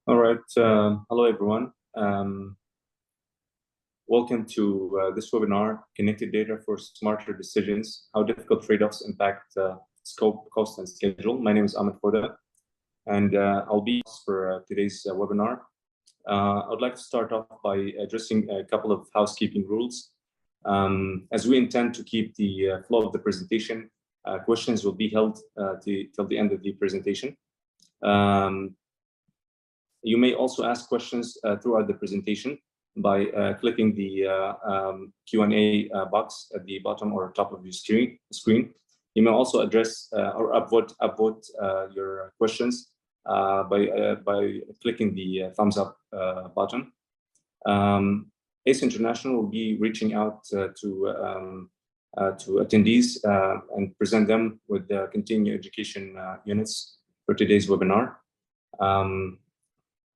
All right. Hello, everyone. Welcome to this webinar, Connected Data for Smarter Decisions, How Difficult Trade-offs Impact Scope, Cost, and Schedule. My name is Ahmed Foda, and I'll be for today's webinar. I would like to start off by addressing a couple of housekeeping rules. As we intend to keep the flow of the presentation, questions will be held till the end of the presentation. You may also ask questions throughout the presentation by clicking the Q&A box at the bottom or top of your screen. You may also address or upvote your questions by clicking the thumbs up button. AACE International will be reaching out to attendees and present them with the continuing education units for today's webinar.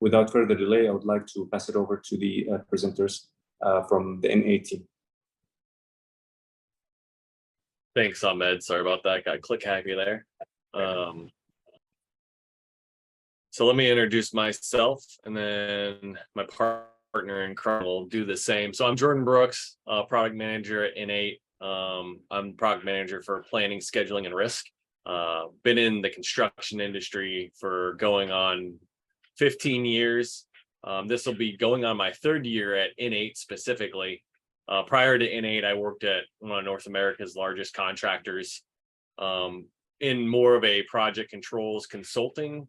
Without further delay, I would like to pass it over to the presenters from the InEight team. Thanks, Ahmed. Sorry about that. Got click happy there. So let me introduce myself, and then my partner in crime will do the same. So I'm Jordan Brooks, product manager at InEight. I'm product manager for planning, scheduling, and risk. Been in the construction industry for going on 15 years. This will be going on my third year at InEight specifically. Prior to InEight, I worked at one of North America's largest contractors in more of a project controls consulting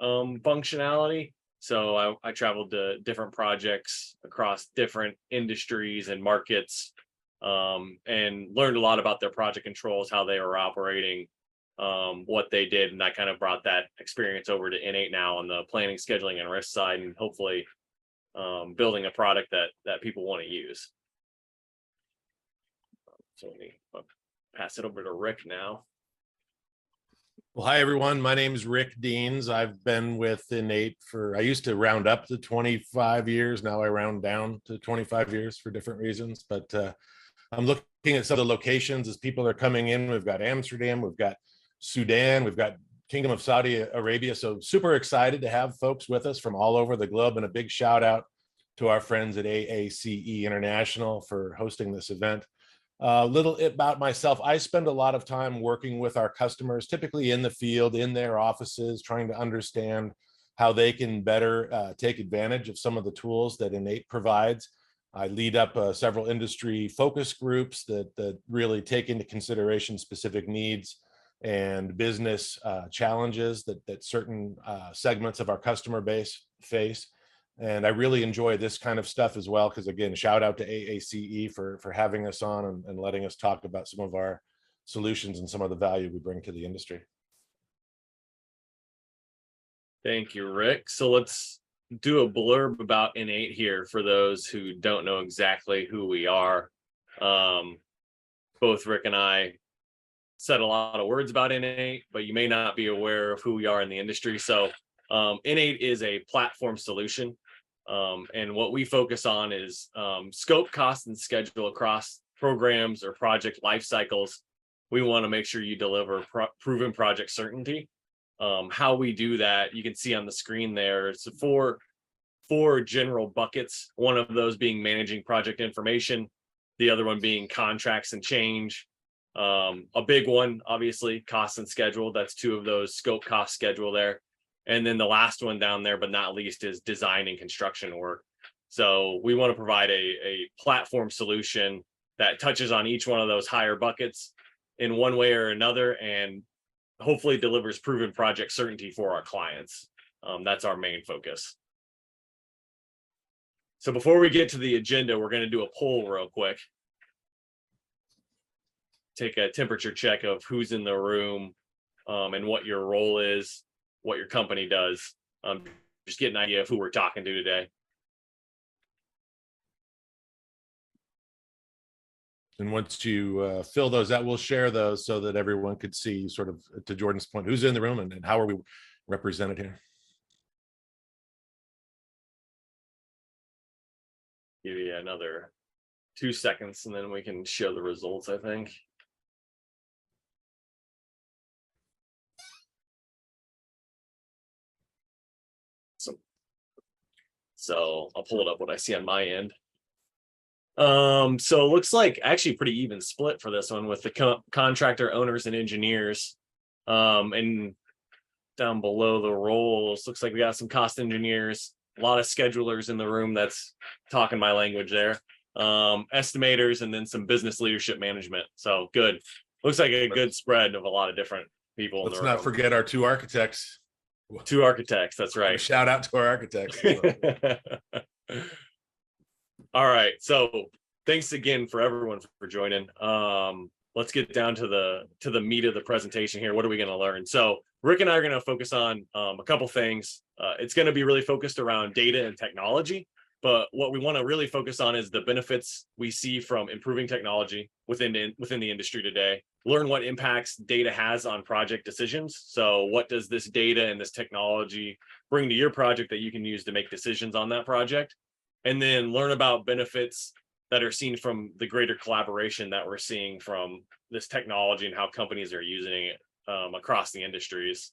functionality. So I traveled to different projects across different industries and markets and learned a lot about their project controls, how they were operating, what they did, and I kind of brought that experience over to InEight now on the planning, scheduling, and risk side, and hopefully building a product that people want to use. So let me pass it over to Rick now. Well, hi, everyone. My name is Rick Deans. I've been with InEight I used to round up to 25 years. Now I round down to 25 years for different reasons. But I'm looking at some of the locations as people are coming in. We've got Amsterdam, we've got Sudan, we've got Kingdom of Saudi Arabia. So super excited to have folks with us from all over the globe, and a big shout out to our friends at AACE International for hosting this event. A little about myself. I spend a lot of time working with our customers, typically in the field, in their offices, trying to understand how they can better take advantage of some of the tools that InEight provides. I lead up several industry focus groups that really take into consideration specific needs and business challenges that certain segments of our customer base face. And I really enjoy this kind of stuff as well, because again, shout out to AACE for having us on and letting us talk about some of our solutions and some of the value we bring to the industry. Thank you, Rick. So let's do a blurb about InEight here for those who don't know exactly who we are. Both Rick and I said a lot of words about InEight, but you may not be aware of who we are in the industry. So InEight is a platform solution. And what we focus on is scope, cost, and schedule across programs or project life cycles. We want to make sure you deliver proven project certainty. How we do that, you can see on the screen there. It's four general buckets, one of those being managing project information, the other one being contracts and change. A big one, obviously, cost and schedule. That's two of those: scope, cost, schedule there. And then the last one down there, but not least, is design and construction work. So we want to provide a platform solution that touches on each one of those higher buckets in one way or another, and hopefully delivers proven project certainty for our clients. That's our main focus. So before we get to the agenda, we're going to do a poll real quick. Take a temperature check of who's in the room and what your role is, what your company does. Just get an idea of who we're talking to today. And once you fill those out, we'll share those so that everyone could see, sort of to Jordan's point, who's in the room and how are we represented here. Give you another 2 seconds and then we can show the results, I think. So So I'll pull it up what I see on my end. So it looks like actually pretty even split for this one with the contractor owners and engineers. And down below the roles, looks like we got some cost engineers, a lot of schedulers in the room that's talking my language there, estimators, and then some business leadership management. So good. Looks like a good spread of a lot of different people. Let's not forget our two architects. Two architects, that's right. Shout out to our architects. All right, so thanks again for everyone for joining. Let's get down to the meat of the presentation here. What are we going to learn? So Rick and I are going to focus on a couple things. It's going to be really focused around data and technology, but what we want to really focus on is the benefits we see from improving technology within the industry today. Learn what impacts data has on project decisions. So what does this data and this technology bring to your project that you can use to make decisions on that project? And then learn about benefits that are seen from the greater collaboration that we're seeing from this technology and how companies are using it across the industries.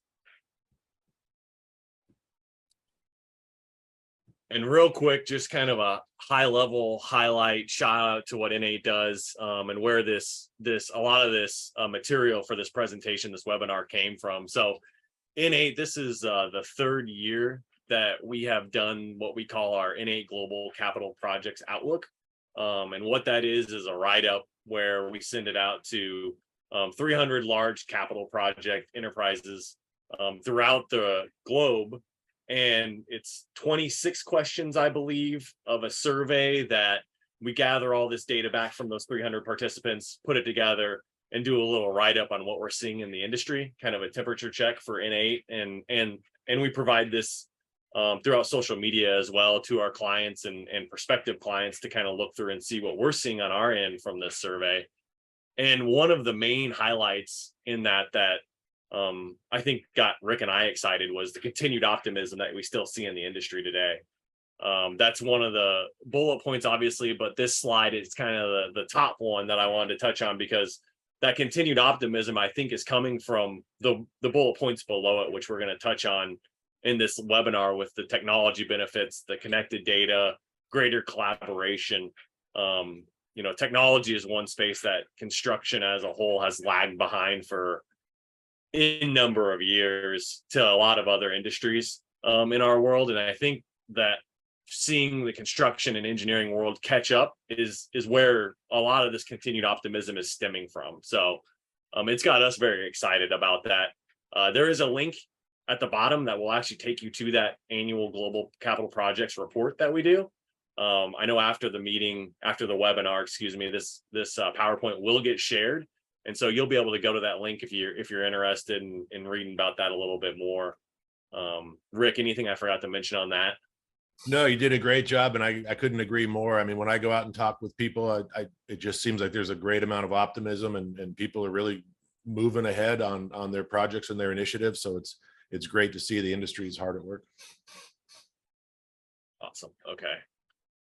And real quick, just kind of a high level highlight, shout out to what InEight does and where a lot of this material for this presentation, this webinar came from. So InEight, this is the third year that we have done what we call our InEight Global Capital Projects Outlook. And what that is a write-up where we send it out to 300 large capital project enterprises throughout the globe. And it's 26 questions, I believe, of a survey that we gather all this data back from those 300 participants, put it together, and do a little write-up on what we're seeing in the industry, kind of a temperature check for InEight. And we provide this throughout social media as well to our clients and prospective clients to kind of look through and see what we're seeing on our end from this survey. And one of the main highlights in that I think got Rick and I excited was the continued optimism that we still see in the industry today. That's one of the bullet points, obviously, but this slide is kind of the top one that I wanted to touch on because that continued optimism, I think, is coming from the bullet points below it, which we're going to touch on in this webinar with the technology benefits, the connected data, greater collaboration. Technology is one space that construction as a whole has lagged behind for a number of years to a lot of other industries in our world. And I think that seeing the construction and engineering world catch up is where a lot of this continued optimism is stemming from. So it's got us very excited about that. There is a link at the bottom that will actually take you to that annual Global Capital Projects report that we do. I know after the webinar, this PowerPoint will get shared. And so you'll be able to go to that link if you're interested in reading about that a little bit more. Rick, anything I forgot to mention on that? No, you did a great job, and I couldn't agree more. I mean, when I go out and talk with people, it just seems like there's a great amount of optimism, and people are really moving ahead on their projects and their initiatives. So it's great to see the industry is hard at work. Awesome. Okay.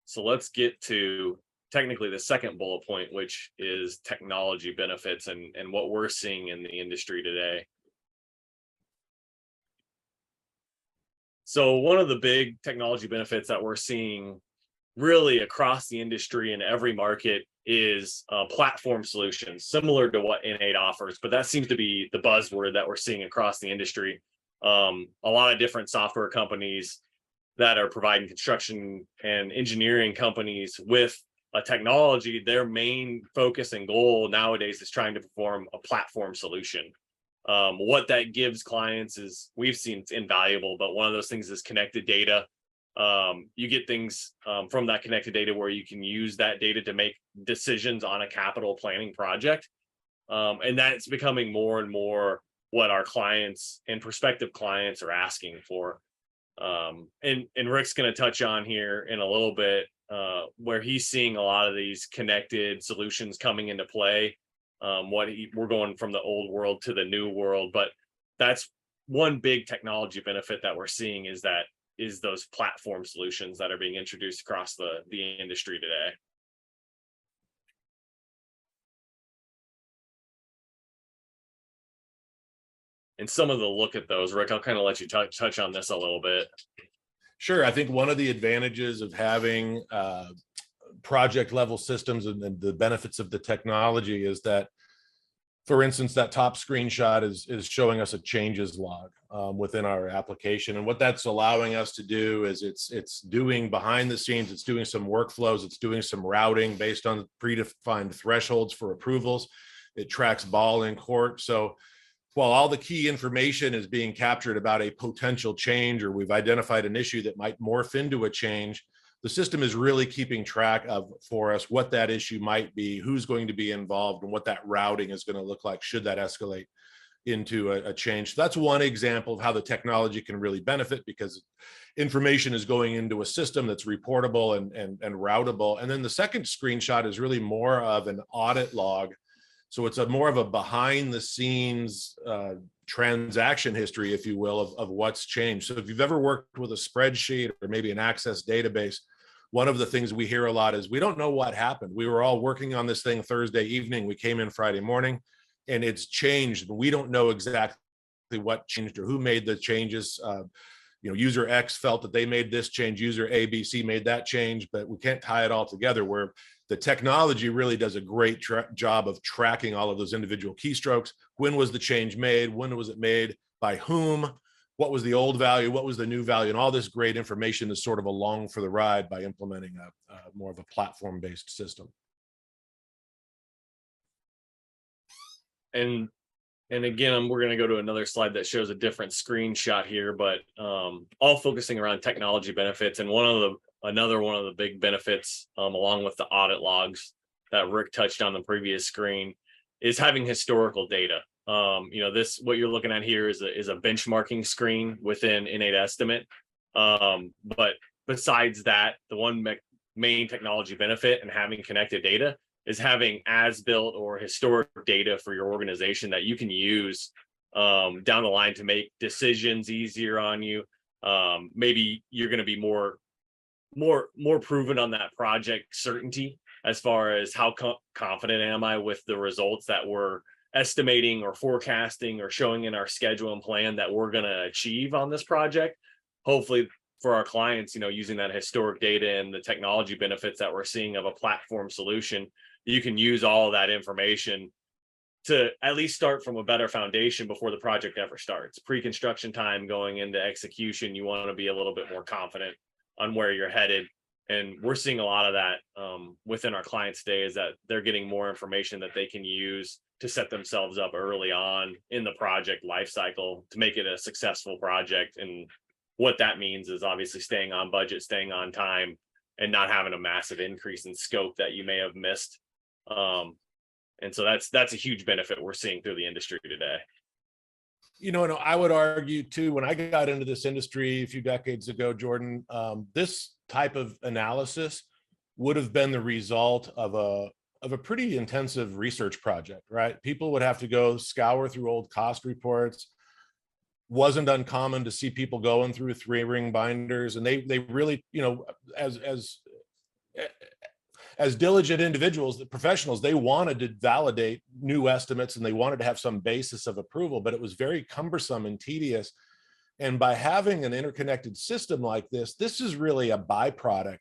So let's get to technically the second bullet point, which is technology benefits and what we're seeing in the industry today. So one of the big technology benefits that we're seeing really across the industry in every market is platform solutions, similar to what InEight offers, but that seems to be the buzzword that we're seeing across the industry. A lot of different software companies that are providing construction and engineering companies with a technology, their main focus and goal nowadays is trying to perform a platform solution. What that gives clients is, we've seen it's invaluable, but one of those things is connected data. You get things from that connected data where you can use that data to make decisions on a capital planning project. And that's becoming more and more what our clients and prospective clients are asking for. And Rick's going to touch on here in a little bit where he's seeing a lot of these connected solutions coming into play. We're going from the old world to the new world, but that's one big technology benefit that we're seeing is those platform solutions that are being introduced across the industry today. And some of the look at those, Rick, I'll kind of let you touch on this a little bit. Sure. I think one of the advantages of having project level systems and the benefits of the technology is that, for instance, that top screenshot is showing us a changes log within our application. And what that's allowing us to do is it's doing behind the scenes, it's doing some workflows, it's doing some routing based on predefined thresholds for approvals. It tracks ball in court. So while all the key information is being captured about a potential change, or we've identified an issue that might morph into a change, the system is really keeping track of for us what that issue might be, who's going to be involved, and what that routing is going to look like should that escalate into a change. So that's one example of how the technology can really benefit, because information is going into a system that's reportable and routable. And then the second screenshot is really more of an audit log. So it's more of a behind the scenes transaction history, if you will, of what's changed. So if you've ever worked with a spreadsheet or maybe an Access database, one of the things we hear a lot is, we don't know what happened. We were all working on this thing Thursday evening. We came in Friday morning and it's changed, but we don't know exactly what changed or who made the changes. User X felt that they made this change, user ABC made that change, but we can't tie it all together, where the technology really does a great job of tracking all of those individual keystrokes. When was the change made? When was it made? By whom? What was the old value? What was the new value? And all this great information is sort of along for the ride by implementing a more of a platform-based system. And again, we're going to go to another slide that shows a different screenshot here, but all focusing around technology benefits. And another one of the big benefits, along with the audit logs that Rick touched on the previous screen, is having historical data. What you're looking at here is a benchmarking screen within InEight Estimate. But besides that, the one main technology benefit and having connected data is having as-built or historic data for your organization that you can use down the line to make decisions easier on you. Maybe you're going to be more proven on that project certainty, as far as how confident am I with the results that we're estimating or forecasting or showing in our schedule and plan that we're going to achieve on this project. Hopefully for our clients, using that historic data and the technology benefits that we're seeing of a platform solution, you can use all of that information to at least start from a better foundation before the project ever starts. Pre-construction time going into execution, you want to be a little bit more confident on where you're headed. And we're seeing a lot of that within our clients today, is that they're getting more information that they can use to set themselves up early on in the project lifecycle to make it a successful project. And what that means is obviously staying on budget, staying on time, and not having a massive increase in scope that you may have missed. And so that's a huge benefit we're seeing through the industry today. And I would argue too, when I got into this industry a few decades ago, Jordan, this type of analysis would have been the result of a pretty intensive research project, right? People would have to go scour through old cost reports. Wasn't uncommon to see people going through 3-ring binders, and they really, as diligent individuals, the professionals, they wanted to validate new estimates and they wanted to have some basis of approval, but it was very cumbersome and tedious. And by having an interconnected system like this is really a byproduct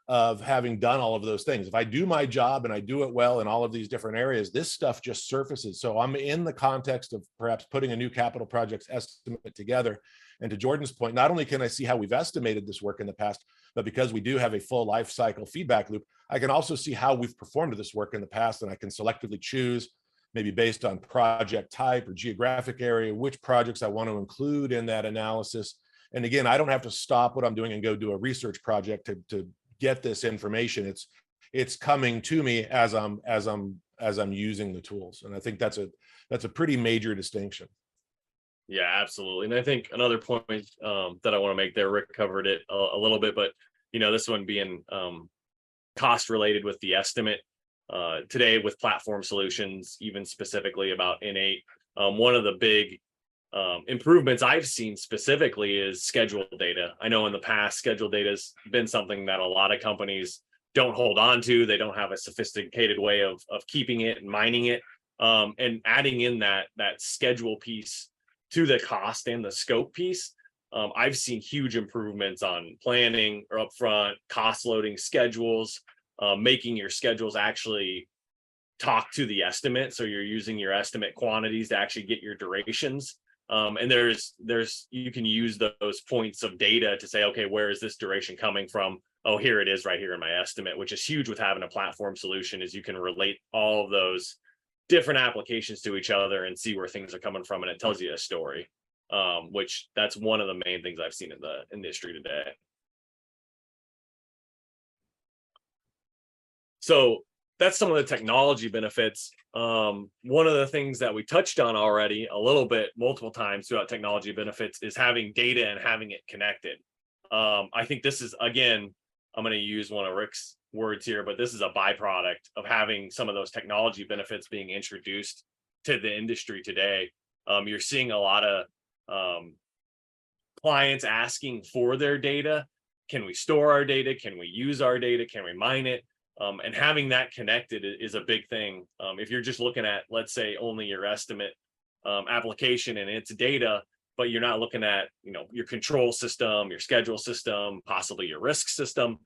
of having done all of those things. If I do my job and I do it well in all of these different areas, this stuff just surfaces. So I'm in the context of perhaps putting a new capital projects estimate together. And to Jordan's point, not only can I see how we've estimated this work in the past, but because we do have a full life cycle feedback loop, I can also see how we've performed this work in the past, and I can selectively choose, maybe based on project type or geographic area, which projects I want to include in that analysis. And again, I don't have to stop what I'm doing and go do a research project to get this information. It's coming to me as I'm using the tools. And I think that's a pretty major distinction. Yeah, absolutely. And I think another point that I want to make there, Rick covered it a little bit, but this one being cost related with the estimate today with platform solutions, even specifically about InEight. One of the big improvements I've seen specifically is schedule data. I know in the past, schedule data has been something that a lot of companies don't hold on to. They don't have a sophisticated way of keeping it and mining it, and adding in that schedule piece to the cost and the scope piece I've seen huge improvements on planning or upfront, cost loading schedules, making your schedules actually talk to the estimate. So you're using your estimate quantities to actually get your durations. And there's you can use those points of data to say, okay, where is this duration coming from? Oh, here it is right here in my estimate, which is huge with having a platform solution, is you can relate all of those different applications to each other and see where things are coming from, and it tells you a story. Which that's one of the main things I've seen in the industry today. So that's some of the technology benefits. One of the things that we touched on already a little bit, multiple times throughout technology benefits, is having data and having it connected. I think this is, again, I'm going to use one of Rick's words here, but this is a byproduct of having some of those technology benefits being introduced to the industry today. You're seeing a lot of clients asking for their data. Can we store our data? Can we use our data? Can we mine it? And having that connected is a big thing. If you're just looking at, let's say, only your estimate application and its data, but you're not looking at, your control system, your schedule system, possibly your risk system,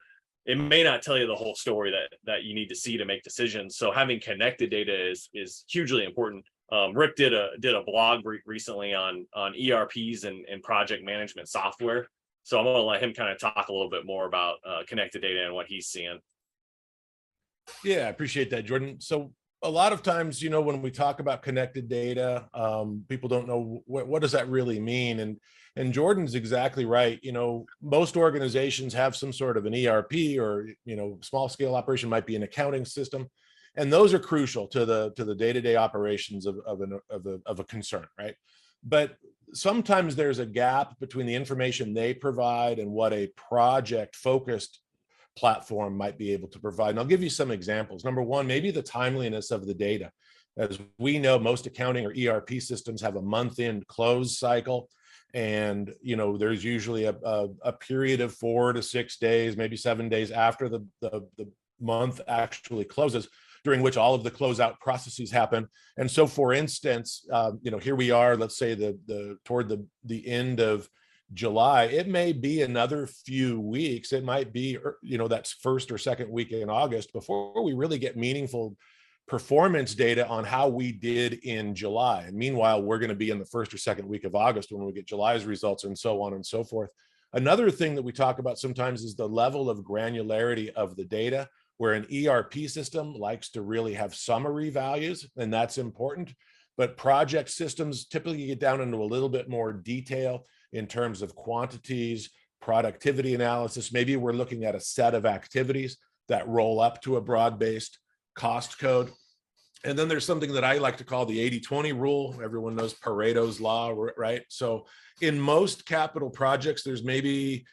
it may not tell you the whole story that you need to see to make decisions. So having connected data is hugely important. Rick did a blog recently on ERPs and project management software. So I'm going to let him kind of talk a little bit more about connected data and what he's seeing. Yeah, I appreciate that, Jordan. So a lot of times, when we talk about connected data, people don't know what does that really mean. And Jordan's exactly right. Most organizations have some sort of an ERP, or, small scale operation might be an accounting system. And those are crucial to the day-to-day operations of a concern, right? But sometimes there's a gap between the information they provide and what a project-focused platform might be able to provide. And I'll give you some examples. Number one, maybe the timeliness of the data. As we know, most accounting or ERP systems have a month-end close cycle. And, there's usually a period of 4 to 6 days, maybe 7 days after the month actually closes, during which all of the closeout processes happen. And so, for instance, here we are, let's say toward the end of July, it may be another few weeks. It might be, that's first or second week in August before we really get meaningful performance data on how we did in July. And meanwhile, we're going to be in the first or second week of August when we get July's results, and so on and so forth. Another thing that we talk about sometimes is the level of granularity of the data, where an ERP system likes to really have summary values, and that's important. But project systems typically get down into a little bit more detail in terms of quantities, productivity analysis. Maybe we're looking at a set of activities that roll up to a broad-based cost code. And then there's something that I like to call the 80-20 rule. Everyone knows Pareto's law, right? So in most capital projects, there's maybe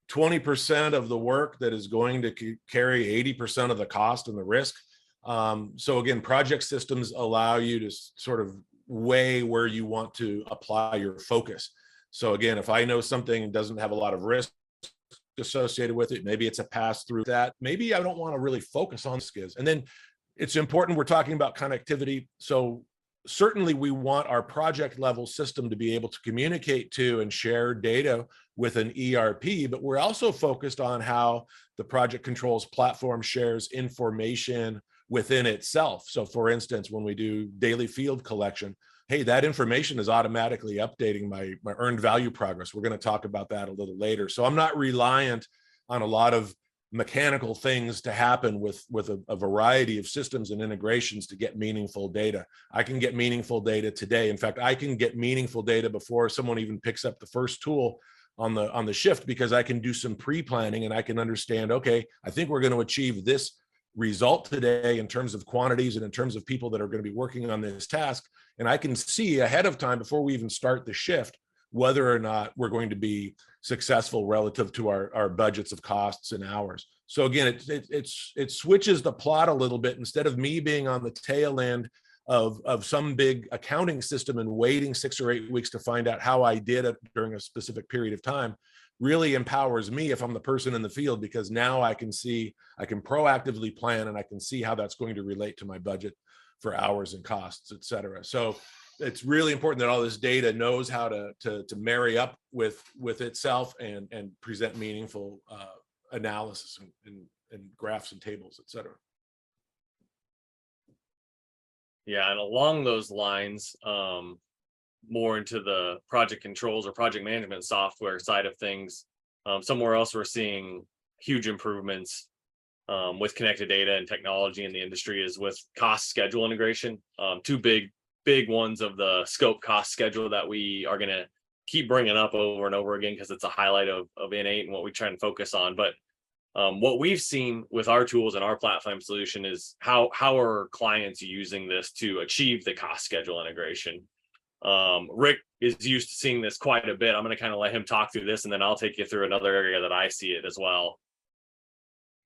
20% of the work that is going to carry 80% of the cost and the risk. So again, project systems allow you to sort of weigh where you want to apply your focus. So again, if I know something doesn't have a lot of risk associated with it, maybe it's a pass through that. Maybe I don't want to really focus on skills. And then it's important, we're talking about connectivity. So certainly we want our project level system to be able to communicate to and share data with an ERP, but we're also focused on how the project controls platform shares information within itself. So for instance, when we do daily field collection, hey, that information is automatically updating my earned value progress. We're going to talk about that a little later. So I'm not reliant on a lot of mechanical things to happen with a variety of systems and integrations to get meaningful data. I can get meaningful data today. In fact, I can get meaningful data before someone even picks up the first tool on the shift, because I can do some pre-planning and I can understand, okay, I think we're going to achieve this result today in terms of quantities and in terms of people that are going to be working on this task. And I can see ahead of time, before we even start the shift, whether or not we're going to be successful relative to our budgets of costs and hours. So again, it switches the plot a little bit. Instead of me being on the tail end of some big accounting system and waiting 6 or 8 weeks to find out how I did it during a specific period of time, really empowers me if I'm the person in the field, because now I can proactively plan and I can see how that's going to relate to my budget for hours and costs, et cetera. So it's really important that all this data knows how to marry up with itself and present meaningful analysis and graphs and tables, et cetera. Yeah, and along those lines, more into the project controls or project management software side of things, somewhere else we're seeing huge improvements with connected data and technology in the industry is with cost schedule integration. Two big ones of the scope cost schedule that we are going to keep bringing up over and over again because it's a highlight of InEight and what we try and focus on. But what we've seen with our tools and our platform solution is how are clients using this to achieve the cost schedule integration. Rick is used to seeing this quite a bit. I'm going to kind of let him talk through this, and then I'll take you through another area that I see it as well.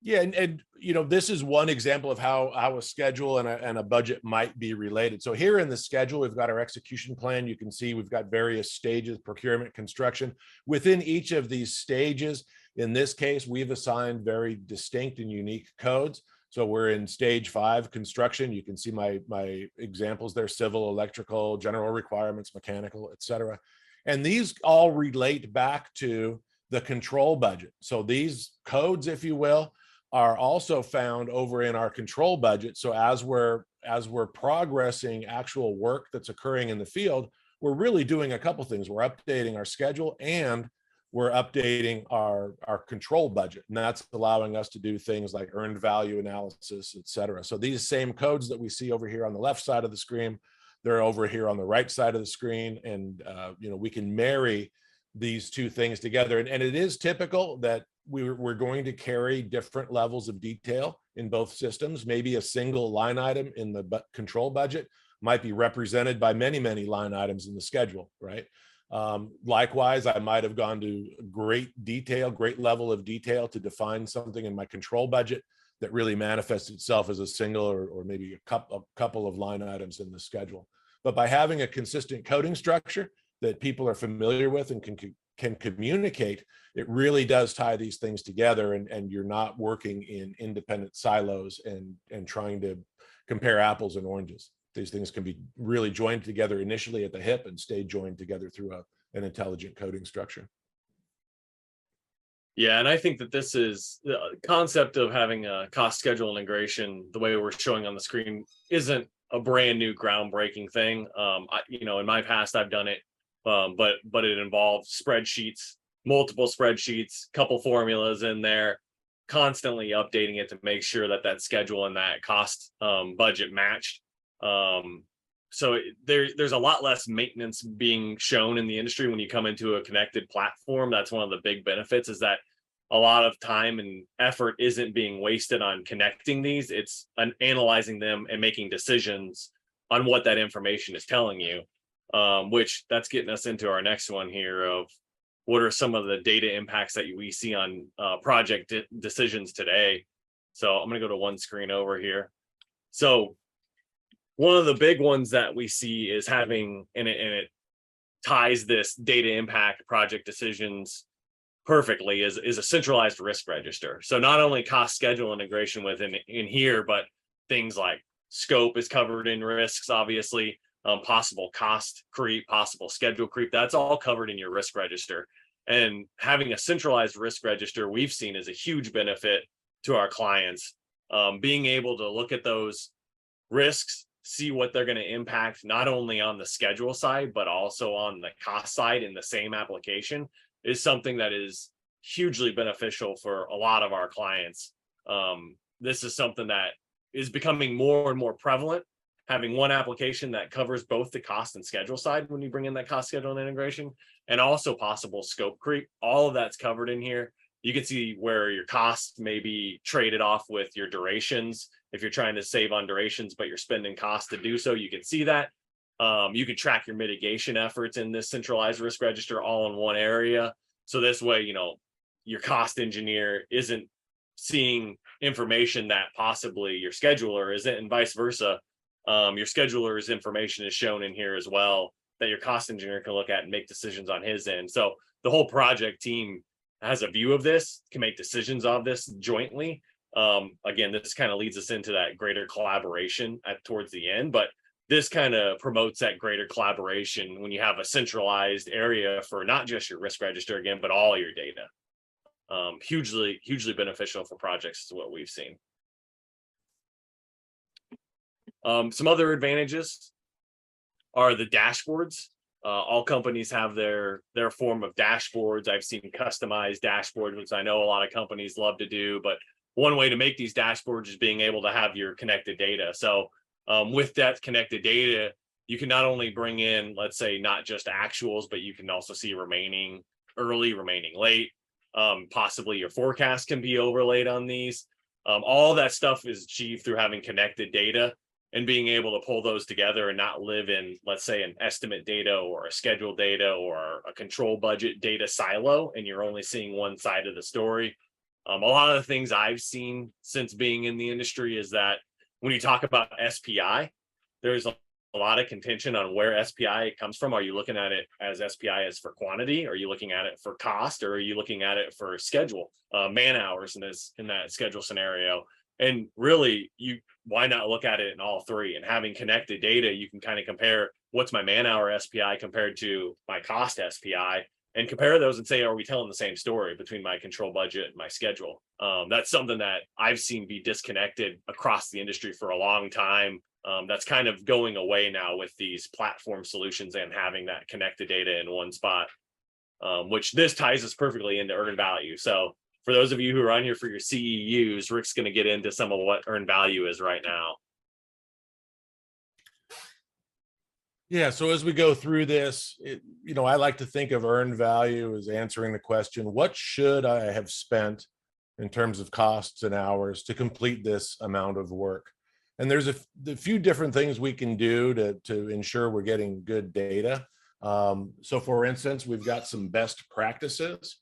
Yeah, and you know, this is one example of how a schedule and a budget might be related. So here in the schedule, we've got our execution plan. You can see we've got various stages: procurement, construction. Within each of these stages, in this case, we've assigned very distinct and unique codes. So we're in stage 5, construction. You can see my examples there: civil, electrical, general requirements, mechanical, et cetera. And these all relate back to the control budget. So these codes, if you will, are also found over in our control budget. So as we're progressing actual work that's occurring in the field, we're really doing a couple things. We're updating our schedule and we're updating our control budget. And that's allowing us to do things like earned value analysis, et cetera. So these same codes that we see over here on the left side of the screen, they're over here on the right side of the screen. And you know, we can marry these two things together. And it is typical that we're going to carry different levels of detail in both systems. Maybe a single line item in the control budget might be represented by many line items in the schedule, right? Likewise, I might have gone to great level of detail to define something in my control budget that really manifests itself as a single or maybe a couple of line items in the schedule. But by having a consistent coding structure that people are familiar with and can communicate, it really does tie these things together, and you're not working in independent silos and trying to compare apples and oranges. These things can be really joined together initially at the hip and stay joined together through an intelligent coding structure. Yeah, and I think that this is the concept of having a cost schedule integration, the way we're showing on the screen, isn't a brand new groundbreaking thing. You know, in my past, I've done it, but it involves spreadsheets, multiple spreadsheets, couple formulas in there, constantly updating it to make sure that that schedule and that cost budget matched. So there's a lot less maintenance being shown in the industry when you come into a connected platform. That's one of the big benefits, is that a lot of time and effort isn't being wasted on connecting these. It's analyzing them and making decisions on what that information is telling you, which that's getting us into our next one here of what are some of the data impacts that we see on project decisions today. So I'm going to go to one screen over here. So one of the big ones that we see is having, and it ties this data impact project decisions perfectly, is a centralized risk register. So not only cost schedule integration within in here, but things like scope is covered in risks, obviously, possible cost creep, possible schedule creep, that's all covered in your risk register. And having a centralized risk register, we've seen, is a huge benefit to our clients. Being able to look at those risks, see what they're going to impact, not only on the schedule side, but also on the cost side in the same application, is something that is hugely beneficial for a lot of our clients. This is something that is becoming more and more prevalent, having one application that covers both the cost and schedule side when you bring in that cost schedule and integration, and also possible scope creep. All of that's covered in here. You can see where your costs may be traded off with your durations. If you're trying to save on durations, but you're spending costs to do so, you can see that. You can track your mitigation efforts in this centralized risk register all in one area. So this way, you know, your cost engineer isn't seeing information that possibly your scheduler isn't, and vice versa. Your scheduler's information is shown in here as well, that your cost engineer can look at and make decisions on his end. So the whole project team has a view of this, can make decisions on this jointly. Again, this kind of leads us into that greater collaboration towards the end, but this kind of promotes that greater collaboration when you have a centralized area for not just your risk register again, but all your data. Hugely beneficial for projects is what we've seen. Some other advantages are the dashboards. All companies have their form of dashboards. I've seen customized dashboards, which I know a lot of companies love to do, but one way to make these dashboards is being able to have your connected data. So with that connected data, you can not only bring in, let's say, not just actuals, but you can also see remaining early, remaining late. Possibly your forecast can be overlaid on these. All that stuff is achieved through having connected data and being able to pull those together and not live in, let's say, an estimate data or a schedule data or a control budget data silo, and you're only seeing one side of the story. A lot of the things I've seen since being in the industry is that when you talk about SPI, there's a lot of contention on where SPI comes from. Are you looking at it as SPI as for quantity? Are you looking at it for cost? Or are you looking at it for schedule, man hours in that schedule scenario? And really, why not look at it in all three? And having connected data, you can kind of compare what's my man hour SPI compared to my cost SPI, and compare those and say, are we telling the same story between my control budget and my schedule? That's something that I've seen be disconnected across the industry for a long time. That's kind of going away now with these platform solutions and having that connected data in one spot, which this ties us perfectly into earned value. So for those of you who are on here for your CEUs, Rick's going to get into some of what earned value is right now. Yeah, so as we go through this, I like to think of earned value as answering the question, what should I have spent in terms of costs and hours to complete this amount of work? And there's a few different things we can do to ensure we're getting good data. So for instance, we've got some best practices.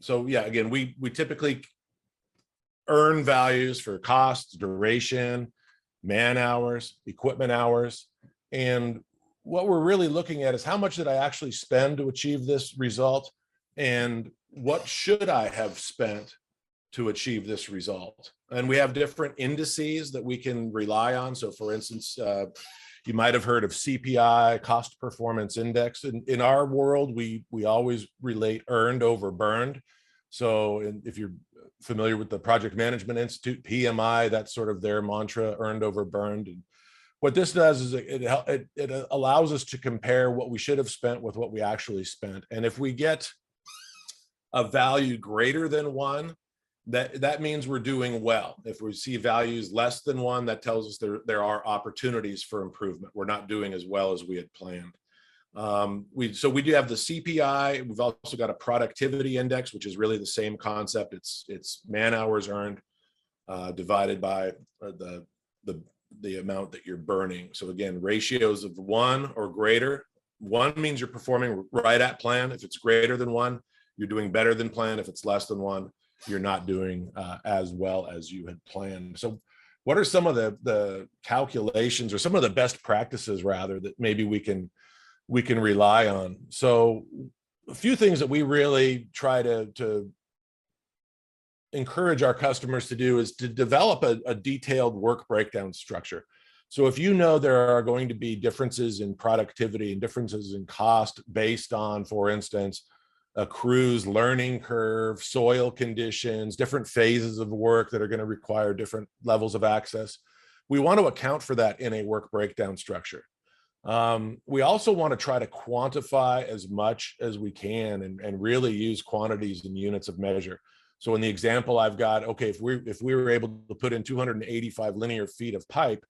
So yeah, again, we typically earn values for costs, duration, man hours, equipment hours. And what we're really looking at is how much did I actually spend to achieve this result? And what should I have spent to achieve this result? And we have different indices that we can rely on. So for instance, you might have heard of CPI, cost performance index. In our world, we always relate earned over burned. So if you're familiar with the Project Management Institute, PMI, that's sort of their mantra, earned over burned. And what this does is it allows us to compare what we should have spent with what we actually spent. And if we get a value greater than 1, that means we're doing well. If we see values less than 1, that tells us there are opportunities for improvement. We're not doing as well as we had planned. So we do have the CPI. We've also got a productivity index, which is really the same concept. It's man hours earned divided by the amount that you're burning. So again, ratios of 1 or greater. 1 means you're performing right at plan. If it's greater than 1, you're doing better than plan. If it's less than 1, you're not doing as well as you had planned. So what are some of the calculations or some of the best practices rather that maybe we can rely on? So a few things that we really try to encourage our customers to do is to develop a detailed work breakdown structure. So if you know there are going to be differences in productivity and differences in cost based on, for instance, a crew's learning curve, soil conditions, different phases of work that are going to require different levels of access, we want to account for that in a work breakdown structure. We also want to try to quantify as much as we can and really use quantities and units of measure. So in the example I've got, okay, if we were able to put in 285 linear feet of pipe,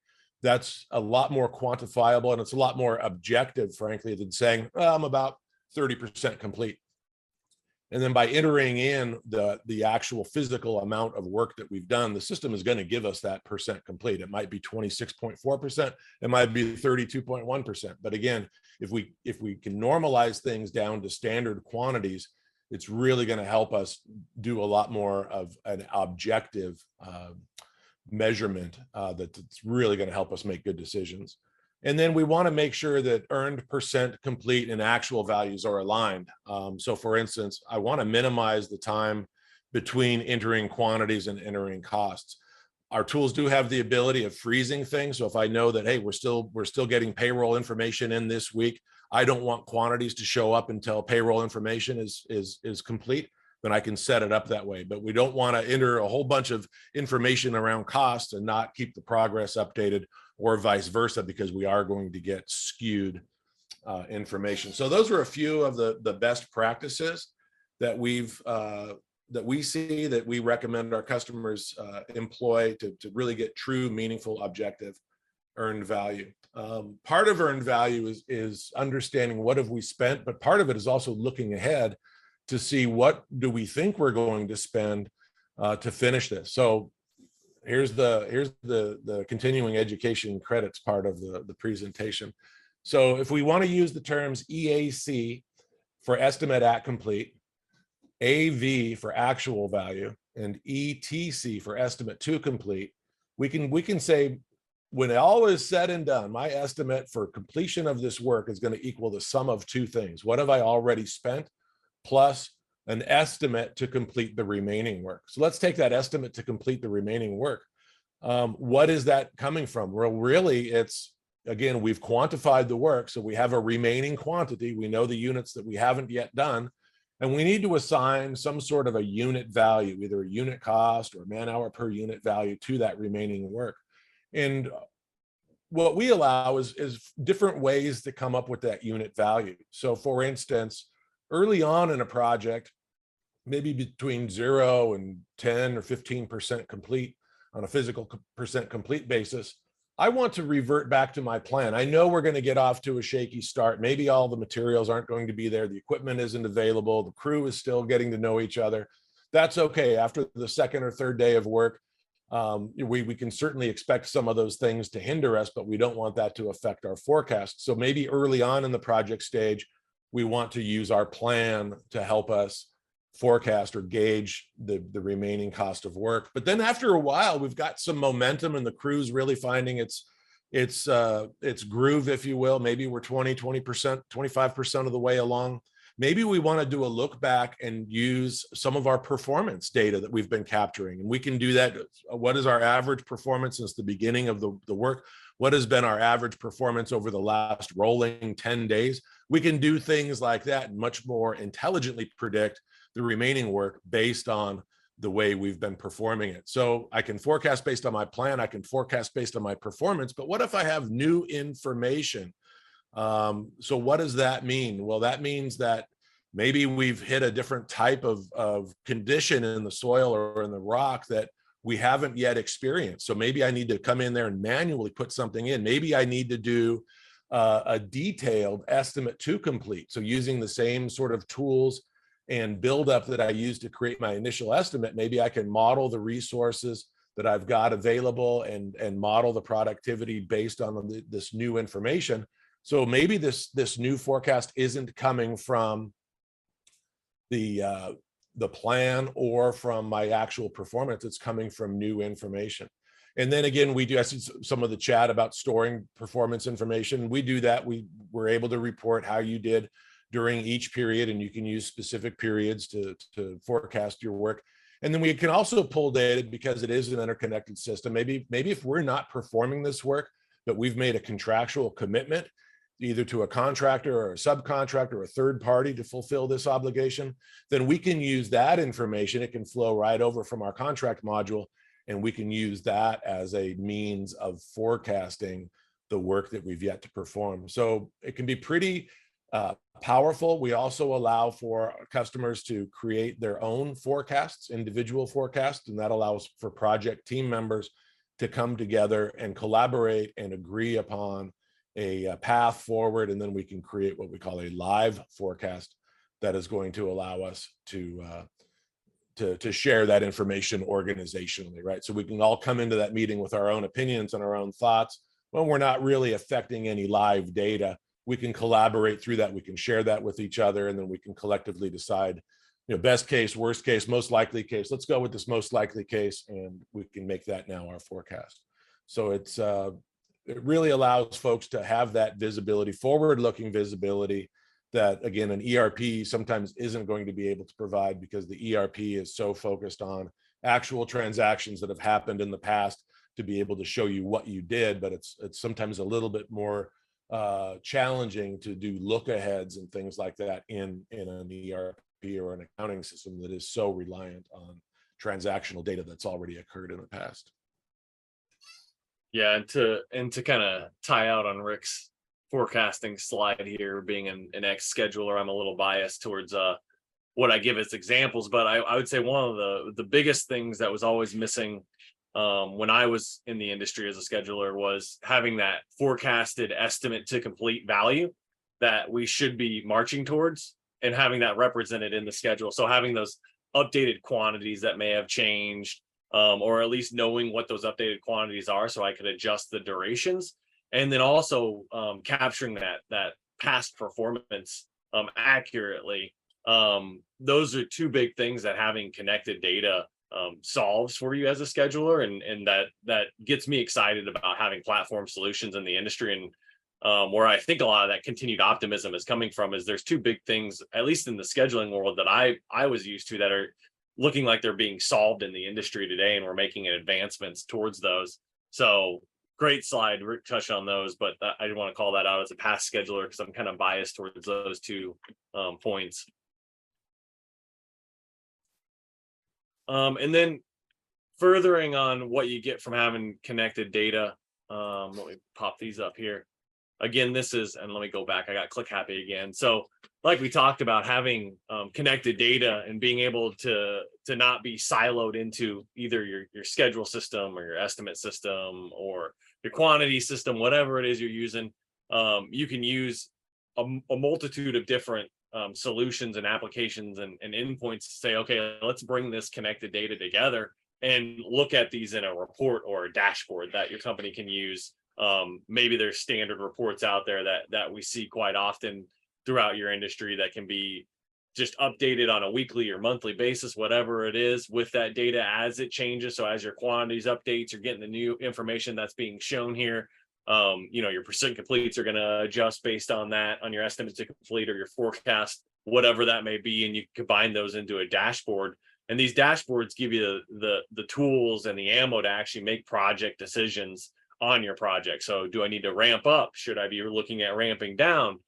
that's a lot more quantifiable and it's a lot more objective, frankly, than saying, well, I'm about 30% complete. And then by entering in the actual physical amount of work that we've done, the system is going to give us that percent complete. It might be 26.4%, it might be 32.1%. But again, if we can normalize things down to standard quantities, it's really going to help us do a lot more of an objective measurement that's really going to help us make good decisions. And then we want to make sure that earned percent complete and actual values are aligned. So for instance, I want to minimize the time between entering quantities and entering costs. Our tools do have the ability of freezing things. So if I know that, hey, we're still getting payroll information in this week, I don't want quantities to show up until payroll information is complete, then I can set it up that way. But we don't want to enter a whole bunch of information around costs and not keep the progress updated, or vice versa, because we are going to get skewed information. So those are a few of the best practices that we see, that we recommend our customers employ to really get true, meaningful, objective earned value. Part of earned value is understanding what have we spent, but part of it is also looking ahead to see what do we think we're going to spend to finish this. So here's the continuing education credits part of the presentation. So if we want to use the terms EAC for estimate at complete, AV for actual value, and ETC for estimate to complete, we can say, when all is said and done, my estimate for completion of this work is going to equal the sum of two things. What have I already spent, plus an estimate to complete the remaining work. So let's take that estimate to complete the remaining work. What is that coming from? Well, really, it's, again, we've quantified the work, so we have a remaining quantity. We know the units that we haven't yet done, and we need to assign some sort of a unit value, either a unit cost or man hour per unit value to that remaining work. And what we allow is different ways to come up with that unit value. So for instance, early on in a project, maybe between 0 and 10 or 15% complete on a physical percent complete basis, I want to revert back to my plan. I know we're going to get off to a shaky start. Maybe all the materials aren't going to be there. The equipment isn't available. The crew is still getting to know each other. That's okay. After the second or third day of work, we can certainly expect some of those things to hinder us, but we don't want that to affect our forecast. So maybe early on in the project stage, we want to use our plan to help us forecast or gauge the remaining cost of work. But then after a while, we've got some momentum and the crew's really finding its groove, if you will. Maybe we're 20%, 25% of the way along. Maybe we want to do a look back and use some of our performance data that we've been capturing. And we can do that. What is our average performance since the beginning of the work? What has been our average performance over the last rolling 10 days? We can do things like that and much more intelligently predict the remaining work based on the way we've been performing it. So I can forecast based on my plan, I can forecast based on my performance, but what if I have new information? So what does that mean? Well, that means that maybe we've hit a different type of condition in the soil or in the rock that we haven't yet experienced. So maybe I need to come in there and manually put something in. Maybe I need to do a detailed estimate to complete. So using the same sort of tools and buildup that I use to create my initial estimate, maybe I can model the resources that I've got available and model the productivity based on this new information. So maybe this new forecast isn't coming from the plan or from my actual performance. It's coming from new information. And then again, we do, I see some of the chat about storing performance information. We do that. We're able to report how you did during each period, and you can use specific periods to forecast your work. And then we can also pull data because it is an interconnected system. Maybe if we're not performing this work, but we've made a contractual commitment either to a contractor or a subcontractor or a third party to fulfill this obligation, then we can use that information. It can flow right over from our contract module, and we can use that as a means of forecasting the work that we've yet to perform. So it can be pretty powerful. We also allow for customers to create their own forecasts, individual forecasts, and that allows for project team members to come together and collaborate and agree upon a path forward, and then we can create what we call a live forecast that is going to allow us to share that information organizationally, right? So we can all come into that meeting with our own opinions and our own thoughts. When we're not really affecting any live data, we can collaborate through that. We can share that with each other, and then we can collectively decide, best case, worst case, most likely case. Let's go with this most likely case, and we can make that now our forecast. So it really allows folks to have that visibility, forward-looking visibility that, again, an ERP sometimes isn't going to be able to provide, because the ERP is so focused on actual transactions that have happened in the past. to be able to show you what you did, but it's sometimes a little bit more challenging to do look aheads and things like that in an ERP or an accounting system that is so reliant on transactional data that's already occurred in the past. Yeah, and to kind of tie out on Rick's forecasting slide here, being an ex-scheduler, I'm a little biased towards what I give as examples, but I would say one of the biggest things that was always missing when I was in the industry as a scheduler was having that forecasted estimate to complete value that we should be marching towards, and having that represented in the schedule. So having those updated quantities that may have changed, or at least knowing what those updated quantities are so I could adjust the durations. And then also capturing that past performance accurately. Those are two big things that having connected data solves for you as a scheduler, and that gets me excited about having platform solutions in the industry. And where I think a lot of that continued optimism is coming from is there's two big things, at least in the scheduling world, that I was used to, that are looking like they're being solved in the industry today, and we're making advancements towards those. So great slide. Rick touched on those, but I didn't want to call that out as a past scheduler because I'm kind of biased towards those two points. And then furthering on what you get from having connected data, let me pop these up here. Again, this is, and let me go back, I got click happy again. So like we talked about, having connected data and being able to not be siloed into either your schedule system or your estimate system or your quantity system, whatever it is you're using. You can use a multitude of different solutions and applications and endpoints to say, okay, let's bring this connected data together and look at these in a report or a dashboard that your company can use. Maybe there's standard reports out there that we see quite often throughout your industry that can be just updated on a weekly or monthly basis, whatever it is, with that data as it changes. So as your quantities updates, you're getting the new information that's being shown here. Your percent completes are going to adjust based on that, on your estimate to complete or your forecast, whatever that may be, and you combine those into a dashboard. And these dashboards give you the tools and the ammo to actually make project decisions on your project. So do I need to ramp up? Should I be looking at ramping down?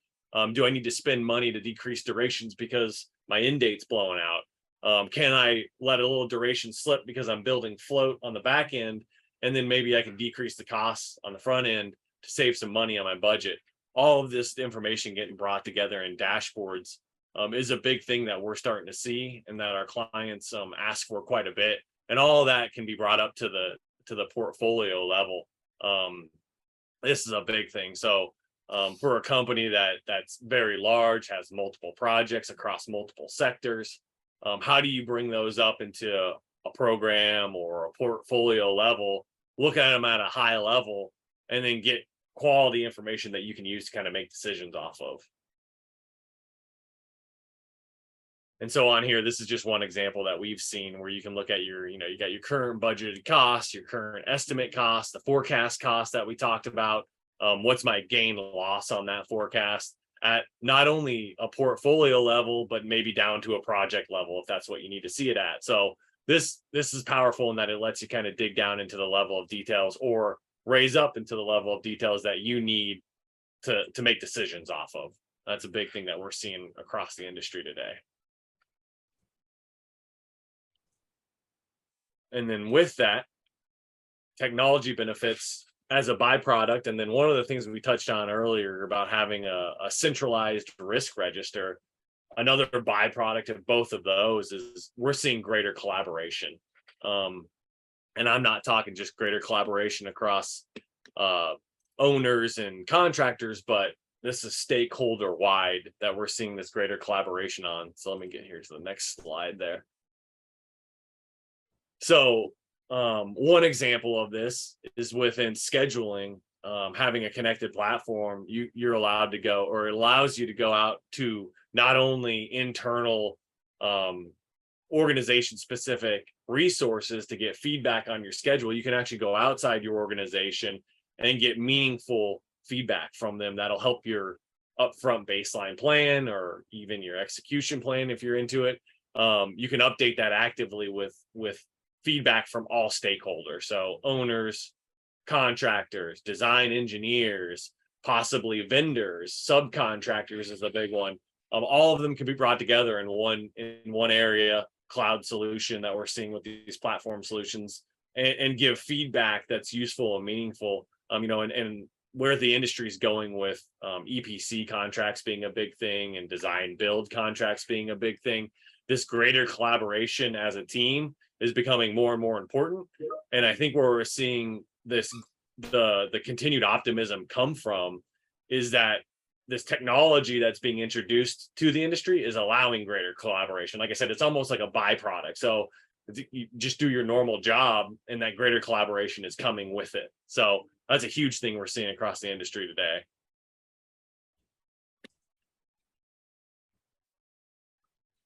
Do I need to spend money to decrease durations because my end date's blowing out? Can I let a little duration slip because I'm building float on the back end, and then maybe I can decrease the costs on the front end to save some money on my budget? All of this information getting brought together in dashboards is a big thing that we're starting to see, and that our clients ask for quite a bit. And all of that can be brought up to the portfolio level. This is a big thing. So for a company that's very large, has multiple projects across multiple sectors, how do you bring those up into a program or a portfolio level, look at them at a high level, and then get quality information that you can use to kind of make decisions off of? And so on here, this is just one example that we've seen where you can look at you got your current budgeted costs, your current estimate costs, the forecast costs that we talked about. What's my gain loss on that forecast at not only a portfolio level, but maybe down to a project level, if that's what you need to see it at. So this is powerful in that it lets you kind of dig down into the level of details, or raise up into the level of details that you need to make decisions off of. That's a big thing that we're seeing across the industry today. And then with that, technology benefits as a byproduct. And then one of the things we touched on earlier about having a centralized risk register, another byproduct of both of those is we're seeing greater collaboration. And I'm not talking just greater collaboration across owners and contractors, but this is stakeholder wide that we're seeing this greater collaboration on. So let me get here to the next slide there. So one example of this is within scheduling, having a connected platform, you're allowed to go, or it allows you to go out to not only internal organization specific resources to get feedback on your schedule. You can actually go outside your organization and get meaningful feedback from them that'll help your upfront baseline plan, or even your execution plan if you're into it. You can update that actively with feedback from all stakeholders, so owners, contractors, design engineers, possibly vendors, subcontractors is a big one. All of them can be brought together in one area, cloud solution that we're seeing with these platform solutions, and give feedback that's useful and meaningful. And where the industry is going with EPC contracts being a big thing and design build contracts being a big thing, this greater collaboration as a team is becoming more and more important. And I think where we're seeing the continued optimism come from is that this technology that's being introduced to the industry is allowing greater collaboration. Like I said, it's almost like a byproduct. So you just do your normal job and that greater collaboration is coming with it. So that's a huge thing we're seeing across the industry today.